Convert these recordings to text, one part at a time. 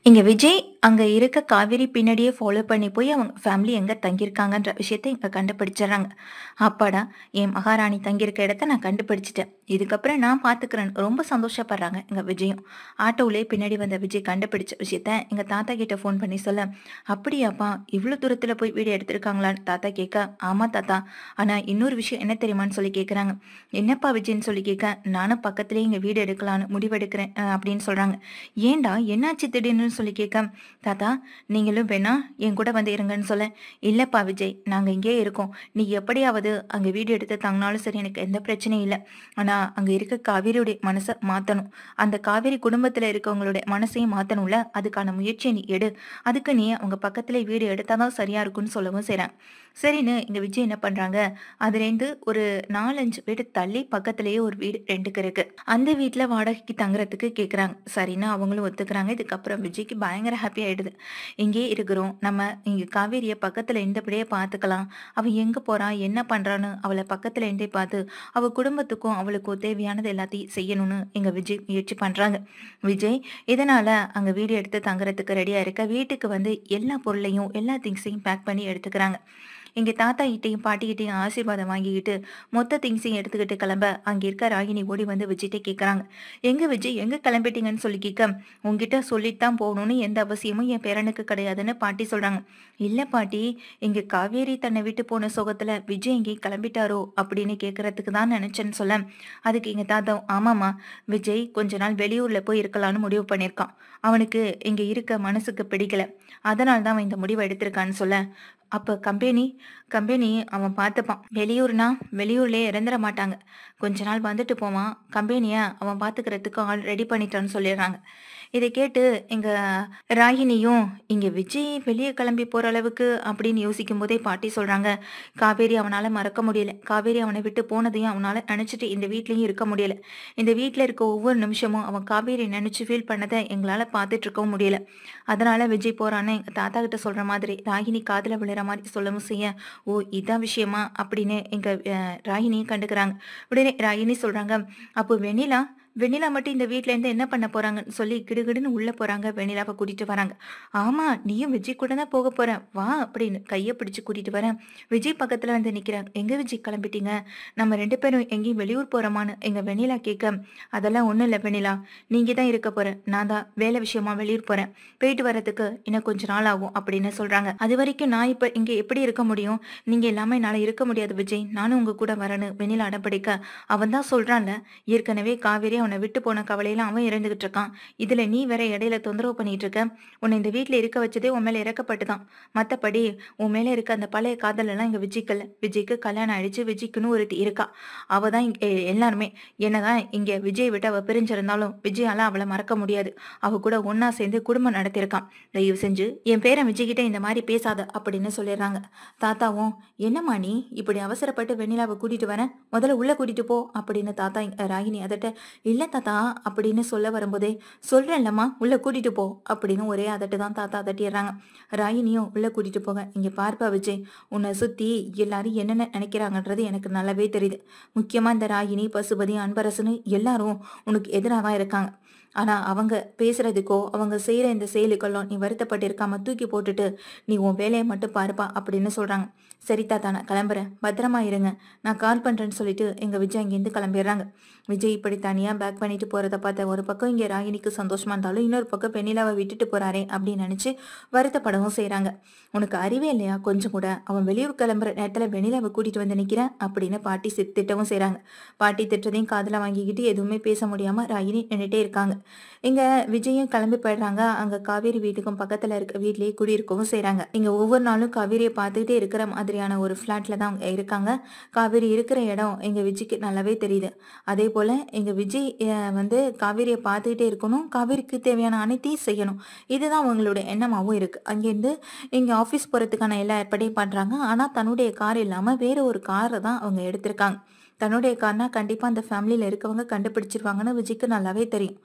இங்க விஜய் அங்க இருக்க காவேரி பின்னாடியே ஃபாலோ பண்ணி போய் அவங்க ஃபேமிலி எங்க தங்கியிருக்காங்கன்ற விஷயத்த இங்க கண்டுபிடிச்சிடுறாங்க. அப்பாடா! என் மகாராணி தங்கியிருக்க இடத்த நான் கண்டுபிடிச்சுட்டேன். இதுக்கப்புறம் நான் பார்த்துக்கிறேன். ரொம்ப சந்தோஷப்படுறாங்க எங்க விஜயும். ஆட்டோவிலேயே பின்னாடி வந்த விஜய் கண்டுபிடிச்ச விஷயத்த எங்க தாத்தா கிட்ட ஃபோன் பண்ணி சொல்ல, "அப்படியாப்பா! இவ்ளோ தூரத்துல போய் வீடு எடுத்திருக்காங்களான்னு?" தாத்தா கேட்க, "ஆமா தாத்தா. ஆனா இன்னொரு விஷயம் என்ன தெரியுமான்னு?" சொல்லி கேட்குறாங்க. "என்னப்பா விஜய்ன்னு?" சொல்லி கேட்க, "நானும் பக்கத்திலேயே இங்க வீடு எடுக்கலான்னு முடிவெடுக்கிறேன்" அப்படின்னு சொல்றாங்க. "ஏன்டா என்னாச்சு திடீர்னு?" சொல்லி கேட்க, "தாத்தா நீங்களும் வேணா என் கூட வந்து இருங்கன்னு" சொல்ல, "இல்லப்பா விஜய் நாங்க இங்கேயே இருக்கோம். நீ எப்படியாவது அங்க வீடு எடுத்து தங்கினாலும் சரி எனக்கு எந்த பிரச்சனையும் இல்ல. ஆனா அங்க இருக்க காவேரியுடைய மனச மாத்தணும். அந்த காவேரி குடும்பத்துல இருக்கவங்களுடைய மனசையும் மாத்தணும்ல. அதுக்கான முயற்சிய நீ எடு. அதுக்கு நீ அவங்க பக்கத்துல வீடு எடுத்தா தான் சரியா இருக்கும்னு" சொல்லவும் செய்றாங்க. சரின்னு எங்க விஜய் என்ன பண்றாங்க, அதுலேருந்து ஒரு 4, 5 வீடு தள்ளி பக்கத்திலேயே ஒரு வீடு ரெண்டுக்கு இருக்கு. அந்த வீட்ல வாடகைக்கு தங்குறதுக்கு கேட்குறாங்க. சரின்னு அவங்களும் ஒத்துக்கிறாங்க. இதுக்கப்புறம் விஜய்க்கு பயங்கர ஹாப்பி ஆயிடுது. இங்கேயே இருக்கிறோம். நம்ம இங்க காவேரிய பக்கத்துல இருந்தபடியே பார்த்துக்கலாம். அவ எங்க போறா? என்ன பண்றான்னு அவள பக்கத்துல இருந்தே பார்த்து, அவ குடும்பத்துக்கும் அவளுக்கும் தேவையானது எல்லாத்தையும் செய்யணும்னு எங்க விஜய் முயற்சி பண்றாங்க. விஜய் இதனால அங்க வீடு எடுத்து தங்குறதுக்கு ரெடியா இருக்க, வீட்டுக்கு வந்து எல்லா பொருளையும், எல்லா திங்ஸையும் பேக் பண்ணி எடுத்துக்கிறாங்க. எங்க தாத்தா கிட்டயும், பாட்டி கிட்டயும் ஆசீர்வாதம் வாங்கிக்கிட்டு, மொத்த திங்ஸையும் எடுத்துக்கிட்டு கிளம்ப, அங்க இருக்க ராகினி ஓடி வந்து விஜய்ட்ட கேட்குறாங்க. "எங்க விஜய் எங்க கிளம்பிட்டீங்கன்னு?" சொல்லி கேட்க, "உன்கிட்ட சொல்லிட்டு தான் போகணும்னு எந்த அவசியமும் என் பேரனுக்கு கிடையாதுன்னு" பாட்டி சொல்றாங்க. "இல்ல பாட்டி, இங்க காவேரி தன்னை விட்டு போன சோகத்துல விஜய் எங்கேயும் கிளம்பிட்டாரோ?" அப்படின்னு கேட்கறதுக்கு தான் நினைச்சேன்னு சொல்ல, அதுக்கு எங்க தாத்தா, "ஆமாம்மா, விஜய் கொஞ்ச நாள் வெளியூர்ல போய் இருக்கலாம்னு முடிவு பண்ணியிருக்கான். அவனுக்கு இங்க இருக்க மனசுக்கு பிடிக்கல. அதனால தான் அவன் இந்த முடிவை எடுத்திருக்கான்னு" சொல்ல, அப்ப கம்பெனி கம்பெனி அவன் பார்த்துப்பான். வெளியூர்னா வெளியூர்லயே இறந்துற மாட்டாங்க. கொஞ்ச நாள் வந்துட்டு போவான். கம்பெனிய அவன் பார்த்துக்கிறதுக்கு ஆள் ரெடி பண்ணிட்டான்னு சொல்லிடுறாங்க. இதை கேட்டு எங்க ராகினியும், இங்க விஜய் வெளிய கிளம்பி போற அளவுக்கு அப்படின்னு யோசிக்கும் போதே பாட்டி சொல்றாங்க, "காவேரி அவனால மறக்க முடியல. காவேரி அவனை விட்டு போனதையும் அவனால நினைச்சிட்டு இந்த வீட்லயும் இருக்க முடியல. இந்த வீட்ல இருக்க ஒவ்வொரு நிமிஷமும் அவன் காவேரி நினைச்சு ஃபீல் பண்ணதை எங்களால பார்த்துட்டு இருக்கவும் முடியல. அதனால விஜய் போறான்னு" எங்க தாத்தா கிட்ட சொல்ற மாதிரி ராகினி காதுல விழுற மாதிரி சொல்லவும் செய்ய, "ஓ இதான் விஷயமா?" அப்படின்னு எங்க ராகினியும் கண்டுக்கிறாங்க. உடனே ராகினி சொல்றாங்க, "அப்போ வெண்ணிலா வெண்ணிலா மட்டும் இந்த வீட்ல இருந்து என்ன பண்ண போறாங்கன்னு?" சொல்லி கிடுகிடுன்னு உள்ள போறாங்க. வெண்ணிலாவை கூட்டிட்டு வராங்க. "ஆமா, நீயும் விஜய் கூட தான் போக போற. வா" அப்படின்னு கைய பிடிச்சு கூட்டிட்டு வரேன். விஜய் பக்கத்துல வந்து நிக்கிறாங்க. "எங்க விஜய் கிளம்பிட்டீங்க? நம்ம 2 பேரும் எங்கேயும் வெளியூர் போறோமான்னு?" எங்க வெண்ணிலா கேட்க, "அதெல்லாம் ஒண்ணும் இல்ல வெண்ணிலா. நீங்க தான் இருக்க போற. நான் தான் வேலை விஷயமா வெளியூர் போறேன். போயிட்டு வரதுக்கு இன்னும் கொஞ்ச நாள் ஆகும்" அப்படின்னு சொல்றாங்க. "அது வரைக்கும் நான் இப்ப இங்க எப்படி இருக்க முடியும்? நீங்க இல்லாம என்னால இருக்க முடியாது விஜய். நானும் உங்க கூட வரேன்னு" வெண்ணிலா அடம்பிடிக்க, அவன் தான் சொல்றான்ல, ஏற்கனவே காவேரி அவனை விட்டு போன கவலையில அவன் இருந்துகிட்டு இருக்கான். இதுல நீ வேற இடையில தொந்தரவு பண்ணிட்டு இருக்க. உன்னை இந்த வீட்ல இருக்க வச்சதே உன் மேல இறக்கப்பட்டு தான். மத்தபடி உன் மேல இருக்க அந்த பழைய காதல் எல்லாம் இங்க விஜய்க்கு இல்ல. விஜய்க்கு கல்யாணம் ஆயிடுச்சு. விஜய்க்குன்னு ஒருத்தி இருக்கா. அவ தான் இங்க எல்லாருமே. என்னதான் இங்க விஜய் விட்டு அவ பிரிஞ்சிருந்தாலும் விஜயால அவளை மறக்க முடியாது. அவ கூட ஒண்ணா சேர்ந்து குடும்பம் நடத்தியிருக்கான். தயவு செஞ்சு என் பேரன் விஜய் கிட்ட இந்த மாதிரி பேசாத அப்படின்னு சொல்லிடுறாங்க. தாத்தாவும், "என்னம்மா நீ இப்படி அவசரப்பட்டு வெண்ணிலாவை கூட்டிட்டு வரேன். முதல்ல உள்ள கூட்டிட்டு போ" அப்படின்னு தாத்தா ராகினி அதட்ட, "இல்ல தாத்தா" அப்படின்னு சொல்ல வரும்போதே, "சொல்றேன்லம்மா உள்ள கூட்டிட்டு போ" அப்படின்னு ஒரே அதட்டு தான் தாத்தா அதட்டிடுறாங்க. ராகினியும் உள்ள கூட்டிட்டு போக, "இங்க பார்ப்பா விஜய், உன்னை சுத்தி எல்லாரும் என்னென்ன நினைக்கிறாங்கன்றது எனக்கு நல்லாவே தெரியுது. முக்கியமா இந்த ராகினி, பசுபதி, அன்பரசன்னு எல்லாரும் உனக்கு எதிராக தான் இருக்காங்க. ஆனா அவங்க பேசுறதுக்கோ அவங்க செய்யற இந்த செயலுக்கெல்லாம் நீ வருத்தப்பட்டு இருக்காம தூக்கி போட்டுட்டு நீ உன் வேலையை மட்டும் பாருப்பா" அப்படின்னு சொல்றாங்க. "சரி தாத்தா, நான் கிளம்புறேன். பத்திரமா இருங்க. நான் கால் பண்றேன்னு" சொல்லிட்டு எங்க விஜய் அங்கேருந்து கிளம்பிடுறாங்க. விஜய் இப்படி தனியா பேக் பண்ணிட்டு போறத பார்த்த ஒரு பக்கம் இங்க ராகினிக்கு சந்தோஷமா இருந்தாலும் இன்னொரு பக்கம் வெண்ணிலாவை விட்டுட்டு போறாரே அப்படின்னு நினைச்சு வருத்தப்படவும் செய்றாங்க. "உனக்கு அறிவே இல்லையா கொஞ்சம் கூட? அவன் வெளியூர் கிளம்புற நேரத்துல வெண்ணிலாவை கூட்டிட்டு வந்து நிக்கிறேன்" அப்படின்னு பாட்டி திட்டவும் செய்றாங்க. பாட்டி திட்டத்தையும் காதுல வாங்கிக்கிட்டு எதுவுமே பேச முடியாம ராகினி நின்னுட்டே இருக்காங்க. இங்க விஜயும் கிளம்பி போயிடுறாங்க. அங்க காவேரி வீட்டுக்கும் பக்கத்துல இருக்க வீட்லயே குடியிருக்கவும் செய்றாங்க. இங்க ஒவ்வொரு நாளும் காவேரியை பார்த்துக்கிட்டே இருக்கிற மாதிரியான ஒரு ஃபிளாட்ல தான் அவங்க இருக்காங்க. காவேரி இருக்கிற இடம் எங்க விஜய்க்கு நல்லாவே தெரியுது. அதே போல எங்க விஜய் வந்து காவேரியை பார்த்துக்கிட்டே இருக்கணும். காவேரிக்கு தேவையான அனைத்தையும் செய்யணும். இதுதான் அவங்களோட எண்ணமாவும் இருக்கு. அங்கேருந்து இங்க ஆஃபீஸ் போறதுக்கான எல்லா ஏற்பாடையும் பண்றாங்க. ஆனா தன்னுடைய கார் இல்லாம வேற ஒரு காரை தான் அவங்க எடுத்திருக்காங்க. தன்னுடைய கார்னா கண்டிப்பா அந்த ஃபேமிலியில இருக்கவங்க கண்டுபிடிச்சிருவாங்கன்னு விஜய்க்கு நல்லாவே தெரியும்.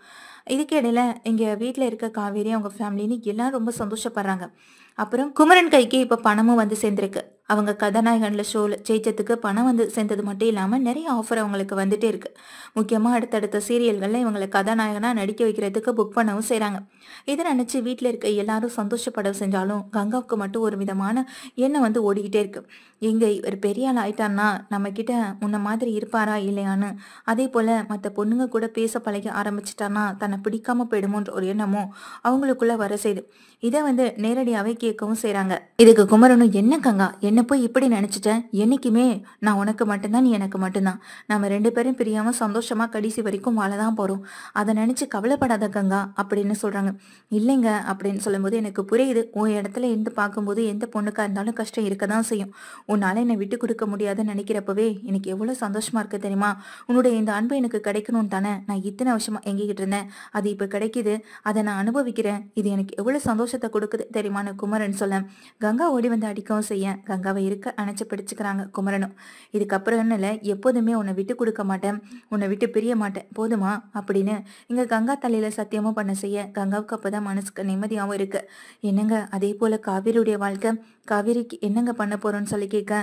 இதுக்கு இடையில எங்க வீட்ல இருக்க காவேரி அவங்க ஃபேமிலின்னு எல்லாரும் ரொம்ப சந்தோஷப்படுறாங்க. அப்புறம் குமரன் கைக்கு இப்ப பணமும் வந்து சேர்ந்திருக்கு. அவங்க கதாநாயகன்ல ஷோல ஜெயிச்சதுக்கு பணம் வந்து சேர்ந்தது மட்டும் இல்லாம நிறைய ஆஃபர் அவங்களுக்கு வந்துட்டே இருக்கு. முக்கியமா அடுத்தடுத்த சீரியல்கள்ல இவங்களை கதாநாயகனா நடிக்க வைக்கிறதுக்கு புக் பண்ணவும் செய்றாங்க. இதை நினைச்சு வீட்ல இருக்க எல்லாரும் சந்தோஷப்பட செஞ்சாலும் கங்காவுக்கு மட்டும் ஒரு விதமான எண்ணம் வந்து ஓடிக்கிட்டே இருக்கு. எங்க இவர் பெரிய ஆள் ஆயிட்டான்னா நம்ம கிட்ட முன்ன மாதிரி இருப்பாரா இல்லையான்னு, அதே போல மத்த பொண்ணுங்க கூட பேச பழக ஆரம்பிச்சிட்டான்னா தன்னை பிடிக்காம போயிடுமோன்ற ஒரு எண்ணமும் அவங்களுக்குள்ள வர செய்யுது. இதை வந்து நேரடியாவே கேட்கவும் செய்றாங்க. இதுக்கு குமரனும், என்ன கங்கா என்ன போய் இப்படி நினைச்சிட்டேன்? என்னைக்குமே நான் உனக்கு மட்டும்தான், நீ எனக்கு மட்டும்தான். நம்ம 2 பேரும் பிரியாம சந்தோஷமா கடைசி வரைக்கும் வாழதான் போறோம். அதை நினைச்சு கவலைப்படாத கங்கா அப்படின்னு சொல்றாங்க. இல்லைங்க அப்படின்னு சொல்லும்போது, எனக்கு புரியுது, உன் இடத்துல இருந்து பார்க்கும்போது எந்த பொண்ணுக்கா இருந்தாலும் கஷ்டம் இருக்க தான் செய்யும். உன்னால என்னை விட்டு கொடுக்க முடியாதுன்னு நினைக்கிறப்பவே எனக்கு எவ்வளவு சந்தோஷமா இருக்கு தெரியுமா? உன்னுடைய இந்த அன்பு எனக்கு கிடைக்கணும்னு தானே நான் இத்தனை வருஷமா எங்கிக்கிட்டு இருந்தேன். அது இப்ப கிடைக்குது, அதை நான் அனுபவிக்கிறேன். இது எனக்கு எவ்வளவு சந்தோஷத்தை கொடுக்குது தெரியுமான்னு குமரன் சொல்ல, கங்கா ஓடி வந்து அடிக்கவும் செய்ய கங்காவை இருக்க அணைச்சு பிடிச்சுக்கிறாங்க குமரனும். இதுக்கப்புறம் இல்லை, எப்போதுமே உன்னை விட்டு கொடுக்க மாட்டேன், உன்னை விட்டு பிரிய மாட்டேன், போதுமா அப்படின்னு இங்க கங்கா தலையில சத்தியமும் பண்ண செய்ய கங்காவுக்கு அப்பதான் மனசுக்கு நிம்மதியாவும் இருக்கு. என்னங்க அதே போல காவேரியுடைய வாழ்க்கை, காவேரிக்கு என்னங்க பண்ண போறோம்னு சொல்லி கேட்க,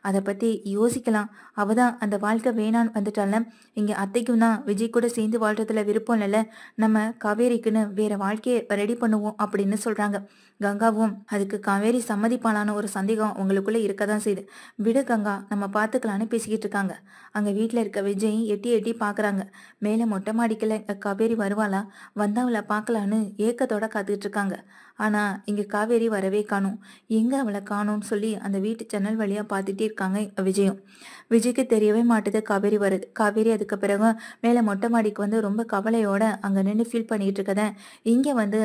அதை பத்தி யோசிக்கலாம். அவதான் அந்த வாழ்க்கை வேணான்னு வந்துட்டால, இங்க அத்தைக்கும் தான் விஜய் கூட சேர்ந்து வாழ்றதுல விருப்பம் இல்லைல்ல, நம்ம காவேரிக்குன்னு வேற வாழ்க்கையை ரெடி பண்ணுவோம் அப்படின்னு சொல்றாங்க. கங்காவும் அதுக்கு காவேரி சம்மதிப்பாளான ஒரு சந்தேகம் உங்களுக்குள்ள இருக்கதான் செய்யுது. விடு கங்கா, நம்ம பாத்துக்கலான்னு பேசிக்கிட்டு இருக்காங்க. அங்க வீட்டுல இருக்க விஜய் எட்டி எட்டி பாக்குறாங்க. மேல மொட்டை மாடிக்கல காவேரி வருவாளா, வந்தா அவளை பார்க்கலான்னு ஏக்கத்தோட காத்துக்கிட்டு இருக்காங்க. ஆனா இங்க காவேரி வரவே காணும். எங்க அவளை காணும்னு சொல்லி அந்த வீட்டு ஜன்னல் வழியா பார்த்துட்டே இருக்காங்க விஜயும். விஜய்க்கு தெரியவே மாட்டுது காவேரி வருது. காவேரி அதுக்கு பிறகு மேல மொட்டை மாடிக்கு வந்து ரொம்ப கவலையோட அங்க நின்று ஃபீல் பண்ணிட்டு இருக்கத இங்க வந்து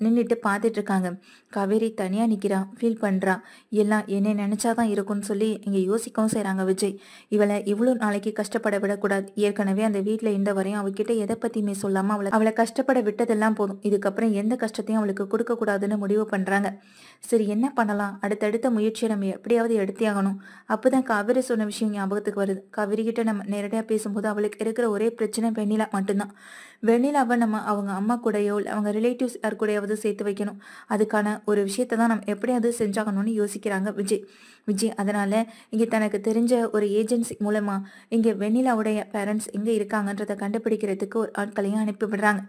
நின்றுட்டு பார்த்துட்டு இருக்காங்க. காவேரி தனியா நிக்கிறா, ஃபீல் பண்றா. எல்லாம் என்னை நினைச்சாதான் இருக்கும்னு சொல்லி இங்க யோசிக்கவும் செய்றாங்க விஜய். இவளை இவ்வளவு நாளைக்கு கஷ்டப்பட விடக்கூடாது. ஏற்கனவே அந்த வீட்டுல இந்த வரையும் அவகிட்ட எதை பத்தியுமே சொல்லாம அவளை கஷ்டப்பட விட்டதெல்லாம் போதும். இதுக்கப்புறம் எந்த கஷ்டத்தையும் அவளுக்கு கொடுக்க கூடாதுன்னு முடிவு பண்றாங்க. சரி, என்ன பண்ணலாம், அடுத்தடுத்த முயற்சியை நம்ம எப்படியாவது எடுத்தே ஆகணும். அப்பதான் காவேரி சொன்ன விஷயம் ஞாபகத்துக்கு வருது. காவேரி கிட்ட நம்ம நேரடியா பேசும்போது அவளுக்கு இருக்கிற ஒரே பிரச்சனை வெண்ணிலா மட்டும்தான். வெண்ணிலாவை நம்ம அவங்க அம்மா கூடயோ இல்லை அவங்க ரிலேட்டிவ்ஸ் யார் கூடயாவது சேர்த்து வைக்கணும். அதுக்கான ஒரு விஷயத்த தான் நம்ம எப்படியாவது செஞ்சாகணும்னு யோசிக்கிறாங்க விஜய் அதனால இங்க தனக்கு தெரிஞ்ச ஒரு ஏஜென்சி மூலமா இங்க வெண்ணிலாவுடைய பேரண்ட்ஸ் எங்க இருக்காங்கன்றத கண்டுபிடிக்கிறதுக்கு ஒரு ஆட்களையும் அனுப்பி விடுறாங்க.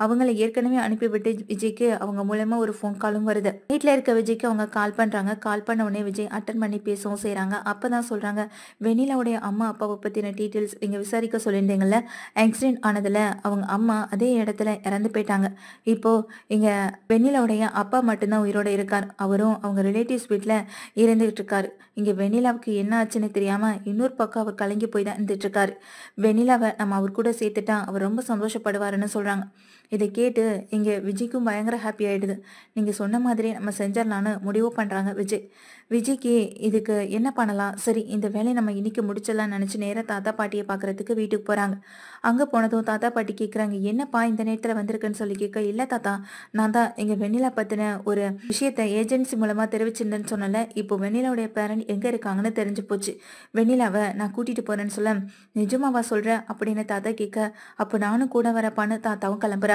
அவங்கள ஏற்கனவே அனுப்பிவிட்டு விஜய்க்கு அவங்க மூலமா ஒரு ஃபோன் காலும் வருது. வீட்டுல இருக்க விஜய்க்கு அவங்க கால் பண்றாங்க. கால் பண்ண உடனே விஜய் அட்டன் பண்ணி பேசவும் செய்றாங்க. அப்பதான் சொல்றாங்க, வெண்ணிலாவுடைய அம்மா அப்பாவை பத்தின டீட்டெயில்ஸ் நீங்க விசாரிக்க சொல்லியிருந்தீங்கல்ல, ஆக்சிடென்ட் ஆனதுல அவங்க அம்மா அதே இடத்துல இறந்து போயிட்டாங்க. இப்போ இங்க வெண்ணிலாவுடைய அப்பா மட்டும்தான் உயிரோட இருக்கார். அவரும் அவங்க ரிலேட்டிவ்ஸ் வீட்டுல இருந்துகிட்டு இருக்காரு. இங்க வெண்ணிலாவுக்கு என்ன ஆச்சுன்னு தெரியாம இன்னொரு பக்கம் அவர் கலங்கி போய் தான் இருந்துட்டு இருக்காரு. வெண்ணிலாவை நம்ம அவர் கூட சேர்த்துட்டா அவர் ரொம்ப சந்தோஷப்படுவாருன்னு சொல்றாங்க. இதை கேட்டு இங்க விஜய்க்கும் பயங்கர ஹாப்பி ஆயிடுது. நீங்க சொன்ன மாதிரி நம்ம செஞ்சிடலான்னு முடிவு பண்றாங்க விஜய்க்கு இதுக்கு என்ன பண்ணலாம், சரி இந்த வேலையை நம்ம இன்னைக்கு முடிச்சிடலாம்னு நினைச்சு நேரா தாத்தா பாட்டியை பாக்குறதுக்கு வீட்டுக்கு போறாங்க. அங்க போனதும் தாத்தா பாட்டி கேக்குறாங்க, என்னப்பா இந்த நேரத்துல வந்திருக்குன்னு சொல்லி கேட்க, இல்ல தாத்தா, நான் தான் எங்க வெண்ணிலா பத்தின ஒரு விஷயத்த ஏஜென்சி மூலமா தெரிவிச்சிருந்தேன்னு சொன்னல, இப்போ வெண்ணிலாவுடைய பேரண்ட் எங்க இருக்காங்கன்னு தெரிஞ்சு போச்சு. வெண்ணிலாவை நான் கூட்டிட்டு போறேன்னு சொல்ல, நிஜமாவா சொல்ற அப்படின்னு தாத்தா கேட்க, அப்போ நானும் கூட வரப்பான்னு தாத்தாவும் கிளம்புறாங்க.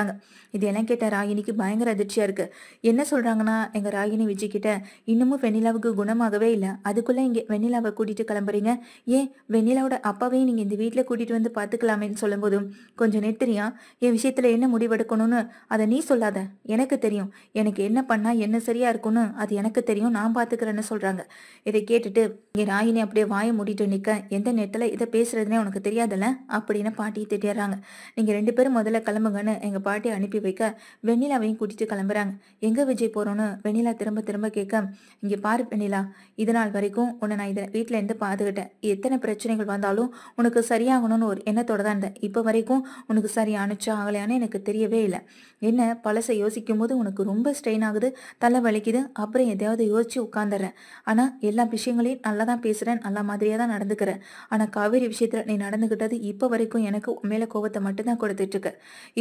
இதெல்லாம் கேட்ட ராகினிக்கு பயங்கர அதிர்ச்சியா இருக்கு. என்ன சொல்றாங்கன்னா, எங்க ராகினி விஜய் கிட்ட, இன்னமும் வெண்ணிலாவுக்கு குணமாகவே இல்லை, அதுக்குள்ள இங்க வெண்ணிலாவை கூட்டிட்டு கிளம்புறீங்க, ஏன் வெண்ணிலாவோட அப்பாவையும் நீங்க இந்த வீட்டுல கூட்டிட்டு வந்து பாத்துக்கலாமேன்னு சொல்லும்போதும், கொஞ்சம் நிறுத்துறியா, என் விஷயத்துல என்ன முடிவெடுக்கணும்னு அதை நீ சொல்லாத, எனக்கு தெரியும், எனக்கு என்ன பண்ணா என்ன சரியா இருக்கும்னு அது எனக்கு தெரியும், நான் பாத்துக்கிறேன்னு சொல்றாங்க. இதை கேட்டுட்டு இங்க ராகினி அப்படியே வாயை மூடிட்டு நிக்க, எந்த நேரத்துல இதை பேசுறதுனே உனக்கு தெரியாதுல்ல அப்படின்னு பாட்டி திட்டிடுறாங்க. நீங்க 2 பேரும் முதல்ல கிளம்புங்கன்னு எங்க பாட்டி அனுப்பி வைக்க வெண்ணிலாவையும் கூட்டிட்டு கிளம்புறாங்க. எங்க விஜய் போறோன்னு வெண்ணிலா திரும்ப திரும்ப கேட்க, இங்க பாரு வெண்ணிலா, இது நாள் வரைக்கும் உன்னை நான் இதை வீட்டுல இருந்து பாத்துக்கிட்டேன். எத்தனை பிரச்சனைகள் வந்தாலும் உனக்கு சரியாகணும்னு ஒரு எண்ணத்தோட தான் இருந்தேன். இப்ப வரைக்கும் உனக்கு சரியானுச்சா ஆகலையான்னு எனக்கு தெரியவே இல்லை. என்ன பழசை யோசிக்கும் போது உனக்கு ரொம்ப ஸ்ட்ரெயின் ஆகுது, தலை வலிக்குது, அப்புறம் எதையாவது யோசிச்சு உட்காந்துடுறேன். ஆனா எல்லா விஷயங்களையும் நல்லா தான் பேசுறேன், நல்ல மாதிரியா தான் நடந்துக்கிறேன். ஆனா காவேரி விஷயத்துல நீ நடந்துகிட்டது இப்ப வரைக்கும் எனக்கு மேல கோவத்தை மட்டும்தான் கொடுத்துட்டு இருக்கு.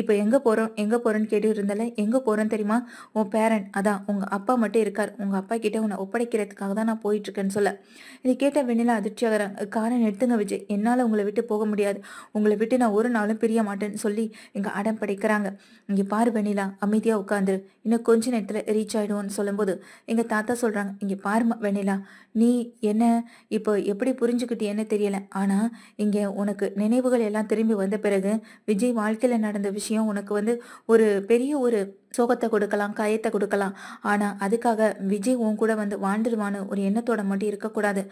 இப்ப எங்க போறோன்னு கேட்டு இருந்தால, எங்க போறேன்னு தெரியுமா, உன் பேரண்ட், அதான் உங்க அப்பா மட்டும் இருக்கார், உங்க அப்பா கிட்ட உன்னை ஒப்படைக்கிறதுக்காக தான் நான் போயிட்டு இருக்கேன்னு சொல்ல, இதை கேட்ட வெண்ணிலா அதிர்ச்சியாகிறாங்க. காரை நிறுத்துங்க விஜய், என்னால உங்களை விட்டு போக முடியாது, உங்களை விட்டு நான் ஒரு நாளும் பிரிய மாட்டேன்னு சொல்லி இங்க அடம் படைக்கிறாங்க. இங்க பாரு வெண்ணிலா, அமைதியா உட்காந்துரு, இன்னும் கொஞ்ச நேரத்துல ரீச் ஆயிடுவோம்னு சொல்லும்போது எங்க தாத்தா சொல்றாங்க, இங்க பாருமா வெண்ணிலா, நீ என்ன இப்போ எப்படி புரிஞ்சுக்கிட்டேன்னு தெரியல, ஆனா இங்க உனக்கு நினைவுகள் எல்லாம் திரும்பி வந்த பிறகு விஜய் வாழ்க்கையில நடந்த விஷயம் உனக்கு வந்து ஒரு பெரிய ஒரு சோகத்தை கொடுக்கலாம், காயத்தை கொடுக்கலாம். ஆனா அதுக்காக விஜய் உன் கூட வந்து வாழ்ந்துருவான்னு ஒரு எண்ணத்தோட மட்டும் இருக்கக்கூடாது.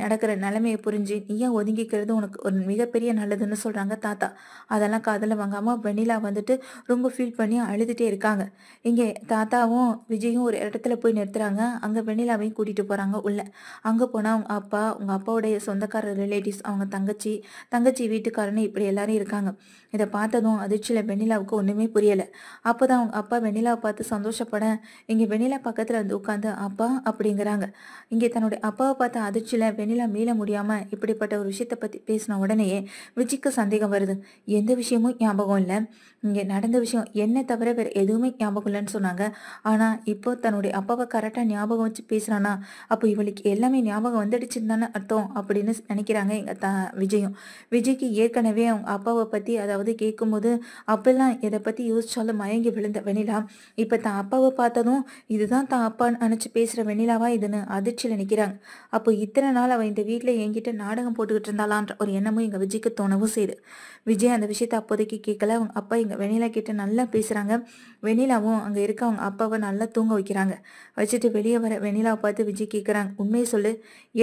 நடக்கிற நிலைமையை புரிஞ்சு நீ ஏன் ஒதுங்கிக்கிறது உனக்கு ஒரு மிகப்பெரிய நல்லதுன்னு சொல்றாங்க தாத்தா. அதெல்லாம் காதுல வாங்காம வெண்ணிலா வந்துட்டு ரொம்ப ஃபீல் பண்ணி அழுதுட்டே இருக்காங்க. இங்கே தாத்தாவும் விஜயும் ஒரு இடத்துல போய் நிறுத்துறாங்க. அங்க வெண்ணிலாவையும் கூட்டிட்டு போறாங்க உள்ள. அங்க போனா அவங்க அப்பா, உங்க அப்பாவுடைய சொந்தக்கார ரிலேட்டிவ்ஸ், அவங்க தங்கச்சி, தங்கச்சி வீட்டுக்காரன்னு இப்படி எல்லாரும் இருக்காங்க. இதை பார்த்ததும் அதிர்ச்சியில வெண்ணிலாவுக்கு ஒண்ணுமே புரியல. அப்போதான் அவங்க அப்பா வெண்ணிலாவை பார்த்து சந்தோஷப்பட, இங்க வெண்ணிலா பக்கத்துல வந்து உட்காந்து அப்பா அப்படிங்கிறாங்க. இங்கே தன்னுடைய அப்பாவை பார்த்த அதிர்ச்சியில வெண்ணிலா மீள முடியாம இப்படிப்பட்ட ஒரு விஷயத்த பத்தி பேசின உடனேயே விஜிக்கு சந்தேகம் வருது. எந்த விஷயமும் ஞாபகம் இல்லை, இங்க நடந்த விஷயம் என்ன தவிர வேற எதுவுமே ஞாபகம் இல்லைன்னு சொன்னாங்க. ஆனா இப்போ தன்னுடைய அப்பாவை கரெக்டா ஞாபகம் வச்சு பேசுறானா, அப்போ இவளுக்கு எல்லாமே ஞாபகம் வந்துடுச்சுன்னு தானே அர்த்தம் அப்படின்னு நினைக்கிறாங்க எங்க விஜயும். விஜய்க்கு ஏற்கனவே அவங்க அப்பாவை பத்தி அதாவது கேட்கும்போது அப்பெல்லாம் எதை பத்தி யோசிச்சாலும் மயங்கி விழுந்த வெண்ணிலா இப்ப தான் அப்பாவை பார்த்ததும் இதுதான் தான் அப்பான்னு நினைச்சு பேசுற வெண்ணிலாவா இதுன்னு அதிர்ச்சியில நிக்கிறாங்க. அப்போ இத்தனை நாள் அவ இந்த வீட்டுல என்கிட்ட நாடகம் போட்டுக்கிட்டு இருந்தாளான்ற ஒரு எண்ணமும் எங்க விஜய்க்கு தோணவும் செய்யுது. விஜய் அந்த விஷயத்த அப்போதைக்கு கேட்கல. அவங்க அப்பா எங்க வெண்ணிலா கிட்ட நல்லா பேசுறாங்க. வெண்ணிலாவும் அங்க இருக்க அவங்க அப்பாவை நல்லா தூங்க வைக்கிறாங்க. வச்சுட்டு வெளியே வர வெண்ணிலாவை பார்த்து விஜய் கேட்குறாங்க, உண்மையை சொல்லு,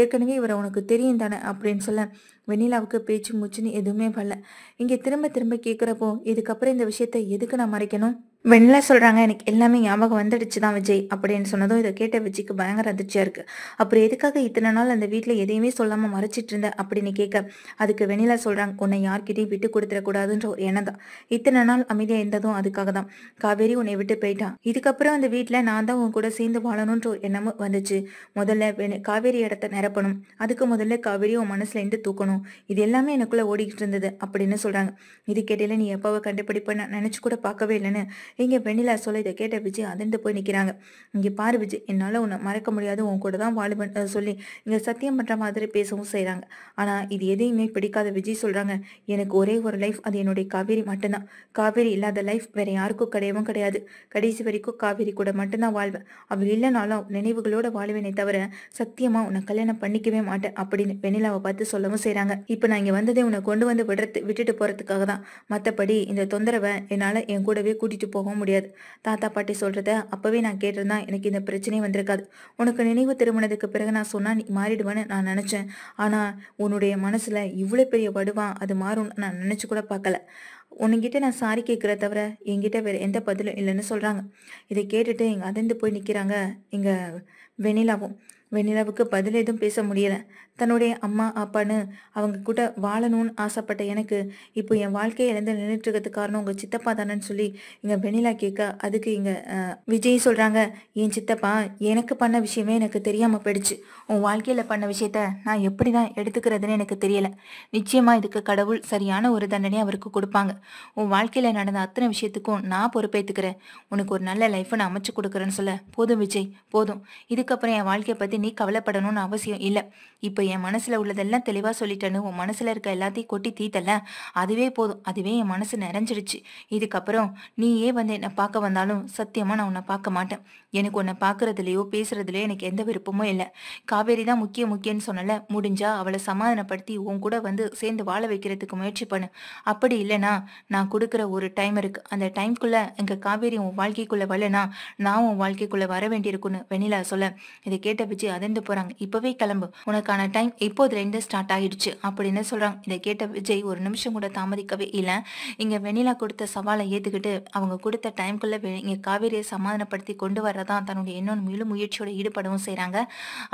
ஏற்கனவே இவரை உனக்கு தெரியும் தானே அப்படின்னு சொல்ல வெண்ணிலாவுக்கு பேச்சு மூச்சுன்னு எதுவுமே வரல. இங்கே திரும்ப திரும்ப கேட்குறப்போ இதுக்கப்புறம் இந்த விஷயத்த எதுக்கு நான் மறைக்கணும்? வெண்ணிலா சொல்றாங்க, எனக்கு எல்லாமே ஞாபகம் வந்துடுச்சு தான் விஜய் அப்படின்னு சொன்னதும் இதை கேட்ட விஜய்க்கு பயங்கர அதிர்ச்சியா இருக்கு. அப்புறம் எதுக்காக இத்தனை நாள் அந்த வீட்டில் எதையுமே சொல்லாம மறைச்சிட்டு இருந்த அப்படின்னு கேட்க, அதுக்கு வெண்ணிலா சொல்றாங்க, உன்னை யார்கிட்டையும் விட்டு கொடுத்துடக்கூடாதுன்ற ஒரு எண்ணம் தான். இத்தனை நாள் அமைதியா இருந்ததும் அதுக்காக தான். காவேரி உன்னை விட்டு போயிட்டான், இதுக்கப்புறம் அந்த வீட்டில் நான் தான் உன் கூட சேர்ந்து வாழணுன்ற ஒரு எண்ணமும் வந்துச்சு. முதல்ல காவேரி இடத்த நிரப்பணும், அதுக்கு முதல்ல காவேரி உன் மனசுல இருந்து தூக்கணும், இது எல்லாமே எனக்குள்ள ஓடிக்கிட்டு இருந்தது அப்படின்னு சொல்றாங்க. இது கேட்டையில நீ எப்பாவை கண்டுபிடிப்ப நான் நினைச்சு கூட பார்க்கவே இல்லைன்னு இங்க வெண்ணிலா சொல்ல இதை கேட்ட விஜய் அதிர்ந்து போய் நிக்கிறாங்க. இங்க பாரு விஜய், என்னால உன்னை மறக்க முடியாது, உன் கூட தான் வாழுவேன் சொல்லி இங்க சத்தியம் பண்ற மாதிரி பேசவும் செய்யறாங்க. ஆனா இது எதையுமே பிடிக்காத விஜய் சொல்றாங்க, எனக்கு ஒரே ஒரு லைஃப், அது என்னுடைய காவேரி மட்டும்தான். காவேரி இல்லாத லைஃப் வேற யாருக்கும் கிடையவும் கிடையாது. கடைசி வரைக்கும் காவேரி கூட மட்டும்தான் வாழ்வேன். அவள் இல்லைனாலும் நினைவுகளோட வாழ்வேனே தவிர சத்தியமா உன்னை கல்யாணம் பண்ணிக்கவே மாட்டேன் அப்படின்னு வெண்ணிலாவை பார்த்து சொல்லவும் செய்யறாங்க. இப்ப நான் இங்க வந்ததே உன்னை கொண்டு வந்து விட்டுட்டு போறதுக்காக தான். மத்தபடி இந்த தொந்தரவை என்னால என் கூடவே கூட்டிட்டு போகவும் முடியாது. தாத்தா பாட்டி சொல்றத அப்பவே நான் கேட்டிருந்தா எனக்கு இந்த பிரச்சனையே வந்திருக்காது. உனக்கு நினைவு திருமணத்துக்கு பிறகு நான் சொன்னா நீ மாறிடுவேன்னு நான் நினைச்சேன். ஆனா உன்னுடைய மனசுல இவ்வளவு பெரிய வடுவா அது மாறும்னு நான் நினைச்சு கூட பார்க்கல. உன்கிட்ட நான் சாரி கேட்கிற தவிர என்கிட்ட வேற எந்த பதிலும் இல்லைன்னு சொல்றாங்க. இதை கேட்டுட்டு இங்க அதிர்ந்து போய் நிக்கிறாங்க இங்க வெண்ணிலாவும். வெண்ணிலாவுக்கு பதில் எதுவும் பேச முடியல. தன்னுடைய அம்மா அப்பான்னு அவங்க கூட வாழணும்னு ஆசைப்பட்ட எனக்கு இப்போ என் வாழ்க்கையை இழந்து நின்றுட்டு இருக்கிறதுக்கு காரணம் உங்க சித்தப்பா தானேன்னு சொல்லி இங்க வெண்ணிலா கேட்க, அதுக்கு இங்க விஜய் சொல்றாங்க, என் சித்தப்பா எனக்கு பண்ண விஷயமே எனக்கு தெரியாம போயிடுச்சு. உன் வாழ்க்கையில பண்ண விஷயத்த நான் எப்படிதான் எடுத்துக்கிறதுன்னு எனக்கு தெரியல. நிச்சயமா இதுக்கு கடவுள் சரியான ஒரு தண்டனையை அவருக்கு கொடுப்பாங்க. உன் வாழ்க்கையில நடந்த அத்தனை விஷயத்துக்கும் நான் பொறுப்பேற்றுக்கிறேன். உனக்கு ஒரு நல்ல லைஃப்பை நான் அமைச்சு கொடுக்குறேன்னு சொல்ல, போதும் விஜய் போதும், இதுக்கப்புறம் என் வாழ்க்கையை பத்தி நீ கவலைப்படணும்னு அவசியம் இல்லை. இப்போ என் மனசுல உள்ளதெல்லாம் தெளிவா சொல்லிட்டேன்னு உன் மனசுல இருக்க எல்லாத்தையும் கொட்டி தீத்தல, அதுவே போதும், அதுவே என் மனசு நிறைஞ்சிடுச்சு. இதுக்கப்புறம் நீயே வந்து என்னை பார்க்க வந்தாலும் சத்தியமா நான் உன்னை பார்க்க மாட்டேன். எனக்கு உன்னை பார்க்கறதுலையோ பேசுறதுலையோ எனக்கு எந்த விருப்பமும் இல்லை. காவேரி தான் முக்கியம்னு சொன்னல, முடிஞ்சா அவளை சமாதானப்படுத்தி உன் கூட வந்து சேர்ந்து வாழ வைக்கிறதுக்கு முயற்சி பண்ணு. அப்படி இல்லைன்னா நான் கொடுக்குற ஒரு டைம் இருக்கு, அந்த டைம்குள்ள எங்க காவேரி உன் வாழ்க்கைக்குள்ள வரலனா நான் உன் வாழ்க்கைக்குள்ள வர வேண்டியிருக்குன்னு வெண்ணிலா சொல்ல, இதை கேட்ட விஜய் அதிர்ந்து போறாங்க. இப்பவே கிளம்பு, உனக்கான டைம் இப்போதுல இருந்து ஸ்டார்ட் ஆயிடுச்சு அப்படின்னு சொல்றாங்க. இதை கேட்ட விஜய் ஒரு நிமிஷம் கூட தாமதிக்கவே இல்லை. இங்க வெண்ணிலா கொடுத்த சவாலை ஏத்துக்கிட்டு அவங்க கொடுத்த டைம்குள்ள இங்க காவேரியை சமாதானப்படுத்தி கொண்டு வரதான் தன்னுடைய இன்னொன்று முழு முயற்சியோட ஈடுபடவும் செய்றாங்க.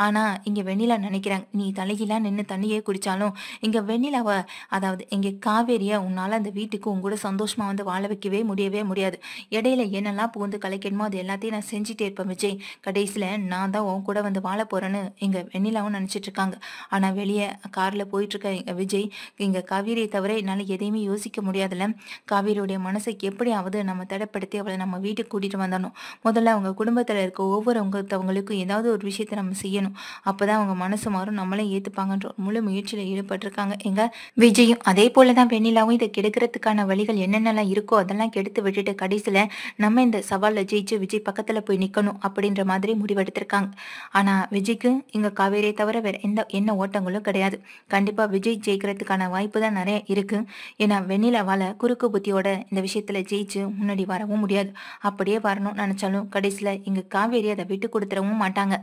ஆனா இங்க வெண்ணிலா நினைக்கிறாங்க, நீ தலைகீழா நின்று தண்ணியே குடிச்சாலும் இங்க வெண்ணிலாவை அதாவது இங்க காவேரியை உன்னால அந்த வீட்டுக்கு உங்க கூட சந்தோஷமா வந்து வாழ வைக்கவே முடியாது. இடையில என்னெல்லாம் புகுந்து கலைக்கணுமோ அது எல்லாத்தையும் நான் செஞ்சுட்டே இருப்பேன் விஜய். கடைசியில நான் தான் உன் கூட வந்து வாழ போறேன்னு இங்க வெண்ணிலாவும் நினைச்சிட்டு இருக்காங்க. ஆனா வெளியே கார்ல போயிட்டு இருக்க எங்க விஜய், இங்க காவேரியை தவிர என்னால எதையுமே யோசிக்க முடியாதுல்ல. காவேரியுடைய மனசை எப்படியாவது நம்ம தடைப்படுத்தி அவளை நம்ம வீட்டுக்கு கூட்டிட்டு வந்தணும். முதல்ல அவங்க குடும்பத்துல இருக்க ஒவ்வொருவங்களுக்கும் ஏதாவது ஒரு விஷயத்த நம்ம செய்யணும். அப்பதான் அவங்க மனசு மாறும், நம்மளே ஏத்துப்பாங்கன்ற ஒரு முழு முயற்சியில ஈடுபட்டிருக்காங்க எங்க விஜயும். அதே போலதான் வெண்ணிலாவும் இதை கெடுக்கிறதுக்கான வழிகள் என்னென்னலாம் இருக்கோ அதெல்லாம் கெடுத்து விட்டுட்டு கடைசியில நம்ம இந்த சவால்ல ஜெயிச்சு விஜய் பக்கத்துல போய் நிக்கணும் அப்படின்ற மாதிரி முடிவெடுத்திருக்காங்க. ஆனா விஜய்க்கு இங்க காவேரியை தவிர வேற எந்த என்ன ஓட்டங்களும் கிடையாது. கண்டிப்பா விஜய் ஜெயிக்கிறதுக்கான வாய்ப்பு தான் நிறைய இருக்கு. ஏன்னா வெண்ணிலாவால குறுக்கு புத்தியோட இந்த விஷயத்துல ஜெயிச்சு முன்னாடி வரவும் முடியாது. அப்படியே வரணும்னு நினைச்சாலும் கடைசியில இங்க காவேரி அதை விட்டு கொடுத்துடவும் மாட்டாங்க.